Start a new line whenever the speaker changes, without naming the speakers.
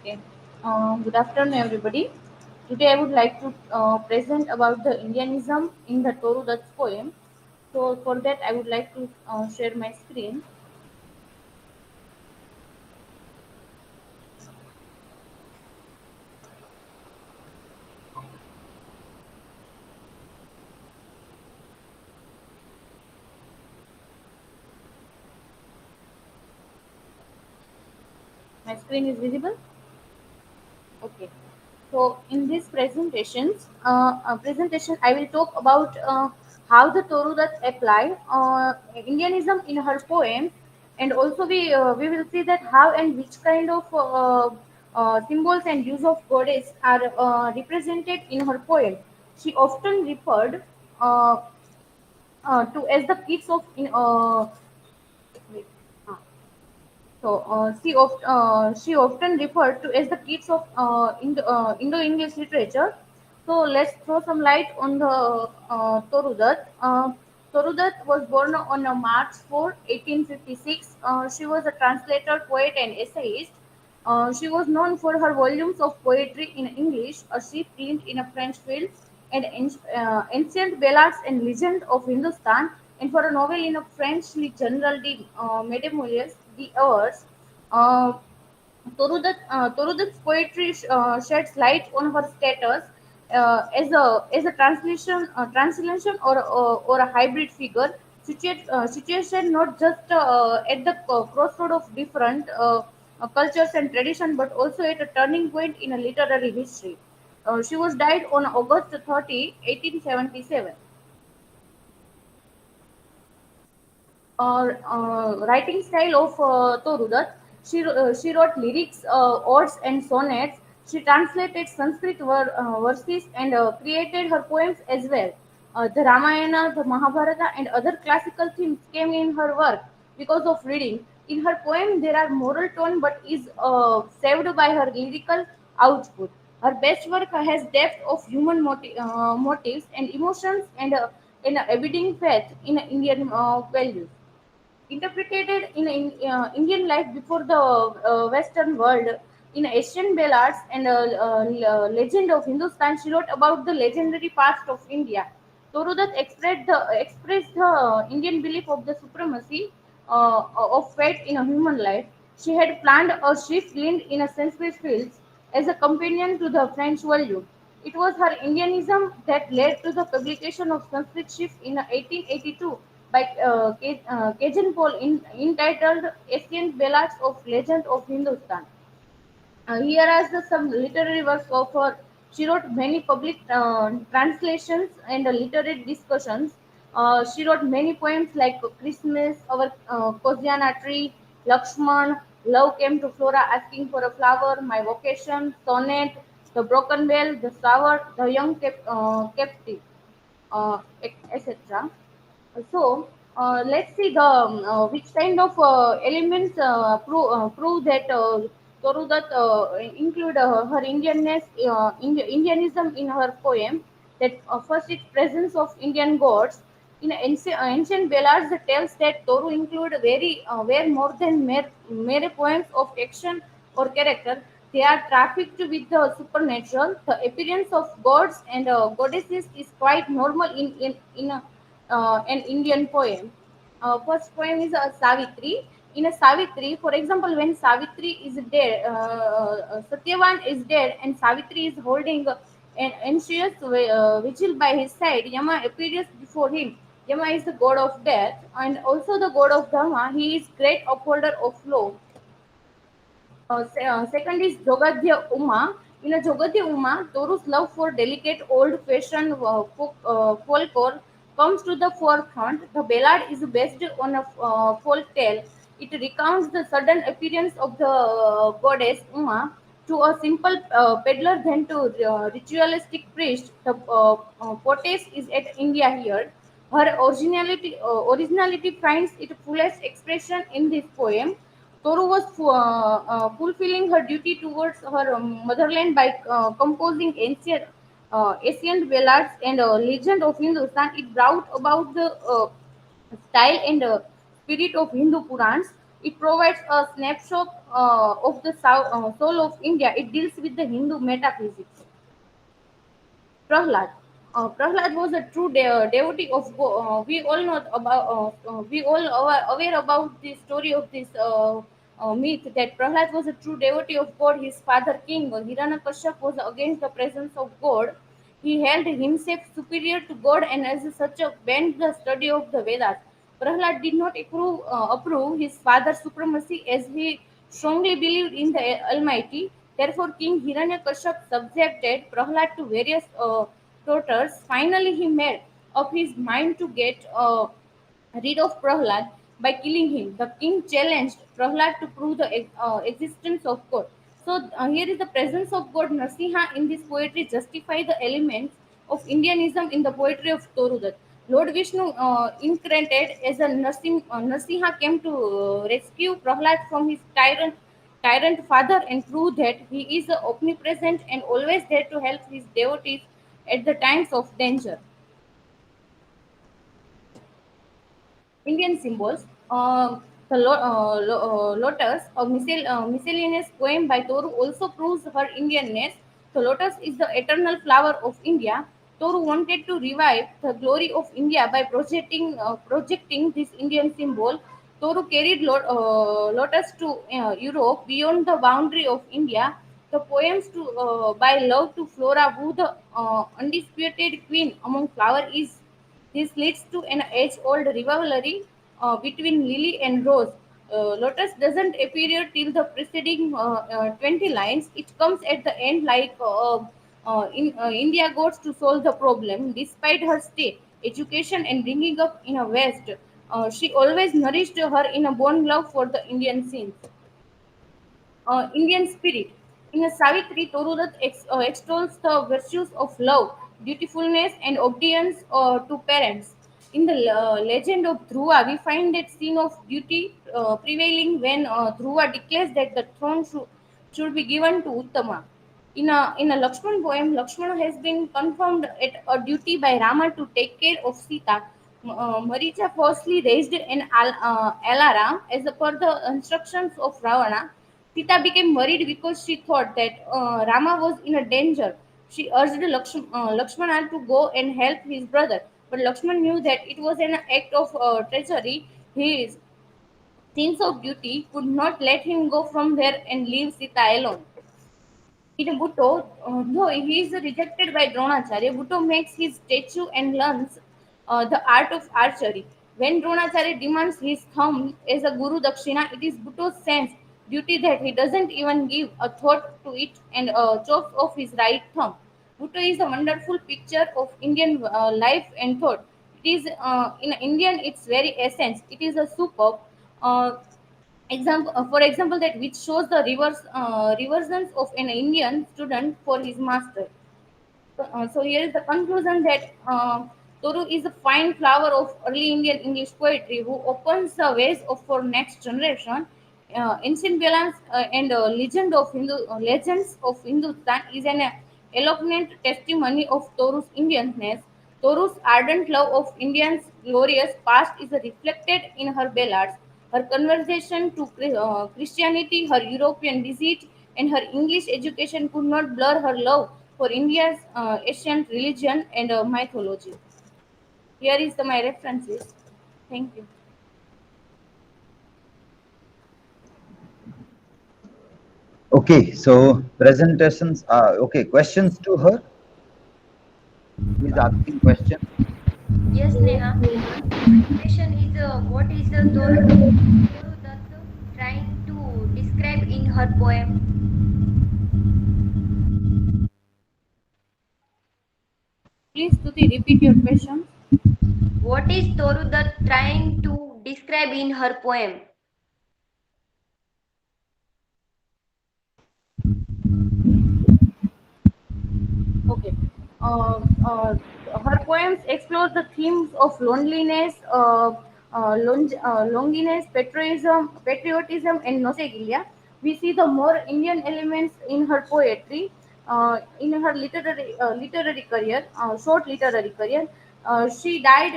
Okay. Good afternoon, everybody. Today, I would like to present about the Indianism in the Toru Dutt's poem. So, for that, I would like to share my screen. My screen is visible. Okay. So, in this presentation, I will talk about how the Toru Dutt applied Indianism in her poems, and also we will see that how and which kind of symbols and use of goddess are represented in her poem. She often referred uh, to as the kids of in wait, uh, she often referred to as the kids of Indo-English literature. So let's throw some light on the Toru Dutt. Toru Dutt was born on March 4, 1856. She was a translator, poet, and essayist. She was known for her volumes of poetry in English, a sheep print in a French field, and ancient ballads and legend of Hindustan, and for a novel in a French General de Mesdemoiselles d'Ars. Uh, Torudat's poetry sheds light on her status as a translation or a hybrid figure, situation not just at the crossroad of different cultures and tradition, but also at a turning point in a literary history. She was died on August 30, 1877. Writing style of Torudat. She wrote lyrics, odes, and sonnets. She translated Sanskrit verses and created her poems as well. The Ramayana, the Mahabharata, and other classical themes came in her work because of reading. In her poem, there are moral tone, but is saved by her lyrical output. Her best work has depth of human motives and emotions and an abiding faith in Indian values interpreted in Indian life before the Western world. In Asian ballads and legend of Hindustan, she wrote about the legendary past of India. Torudat expressed the Indian belief of the supremacy of faith in a human life. She had planned a ship gleaned in a Sanskrit fields as a companion to the French volume. It was her Indianism that led to the publication of Sanskrit ships in 1882 by Cajun Paul entitled Ancient Ballads of Legend of Hindustan. Here are some literary works of her. She wrote many public translations and literary discussions. She wrote many poems like Christmas, Our Kosiana Tree, Lakshman, Love Came to Flora Asking for a Flower, My Vocation, Sonnet, The Broken Bell, The Sour, The Young Captive, etc. Let's see the which kind of elements prove that Torudat include her Indianism in her poem. That first, its presence of Indian gods in ancient ballads. The tells that Toru include were more than mere poems of action or character. They are trafficked with the supernatural. The appearance of gods and goddesses is quite normal in an Indian poem. First poem is Savitri. In a Savitri, for example, when Savitri is dead, Satyavan is dead, and Savitri is holding an anxious vigil by his side, Yama appears before him. Yama is the god of death and also the god of Dharma. He is great upholder of law. Second is Jogadhya Uma. In a Jogadhya Uma, Toru's love for delicate old-fashioned folklore comes to the forefront. The ballad is based on a folk tale. It recounts the sudden appearance of the goddess Uma to a simple peddler than to ritualistic priest. The poetess is at India here. Her originality finds its fullest expression in this poem. Toru was fulfilling her duty towards her motherland by composing ancient ballads and legend of Hindustan. It brought about the style and spirit of Hindu Purans. It provides a snapshot of the soul of India. It deals with the Hindu metaphysics. Prahlad. Prahlad was a true devotee of God. We all know about. We all are aware about the story of this myth that Prahlad was a true devotee of God. His father, King Hiranyakashipu, was against the presence of God. He held himself superior to God and, as such, banned the study of the Vedas. Prahlad did not approve his father's supremacy as he strongly believed in the Almighty. Therefore, King Hiranyakashipu subjected Prahlad to various tortures. Finally, he made up his mind to get rid of Prahlad by killing him. The king challenged Prahlad to prove the existence of God. So here is the presence of God Narsiha in this poetry justify the elements of Indianism in the poetry of Torudat. Lord Vishnu, incarnated as a Narsiha, came to rescue Prahlad from his tyrant father and prove that he is omnipresent and always there to help his devotees at the times of danger. Indian symbols. Lotus, a miscellaneous poem by Toru, also proves her Indianness. The lotus is the eternal flower of India. Toru wanted to revive the glory of India by projecting this Indian symbol. Toru carried lotus to Europe beyond the boundary of India. The poems to by love to Flora, who the undisputed queen among flowers is. This leads to an age-old rivalry between lily and rose. Lotus doesn't appear till the preceding 20 lines. It comes at the end like India goes to solve the problem. Despite her stay, education, and bringing up in a West, she always nourished her in a born love for the Indian scenes. Indian spirit. In a Savitri, Torudat extols the virtues of love, dutifulness, and obedience to parents. In the legend of Dhruva, we find that scene of duty prevailing when Dhruva declares that the throne should be given to Uttama. In a Lakshman poem, Lakshmana has been confirmed at a duty by Rama to take care of Sita. Maricha falsely raised an alarm as per the instructions of Ravana. Sita became worried because she thought that Rama was in a danger. She urged Lakshmana to go and help his brother, but Lakshman knew that it was an act of treachery. His sense of duty could not let him go from there and leave Sita alone. In Bhutto, though he is rejected by Dronacharya, Bhutto makes his statue and learns the art of archery. When Dronacharya demands his thumb as a Guru Dakshina, it is Bhutto's sense duty that he doesn't even give a thought to it and chops off his right thumb. Bhutto is a wonderful picture of Indian life and thought. It is in Indian its very essence. It is a superb. Uh, for example, that which shows the reversions of an Indian student for his master. So here is the conclusion that Toru is a fine flower of early Indian English poetry who opens the ways for next generation. Ancient Balance and legends of Hindustan is an eloquent testimony of Toru's Indianness. Toru's ardent love of India's glorious past is reflected in her ballads. Her conversation to Christianity, her European visit, and her English education could not blur her love for India's ancient religion and mythology. Here is my references. Thank you.
Okay, so presentations are okay. Questions to her? Who is asking question?
Yes, Neha. My question is what is the Toru Dutt trying to describe in her poem?
Please, Tuti, repeat your question.
What is Toru Dutt trying to describe in her poem?
Okay. Uh, uh, Her poems explore the themes of loneliness, loneliness, patriotism, and nostalgia. We see the more Indian elements in her poetry, in her literary career, short literary career. She died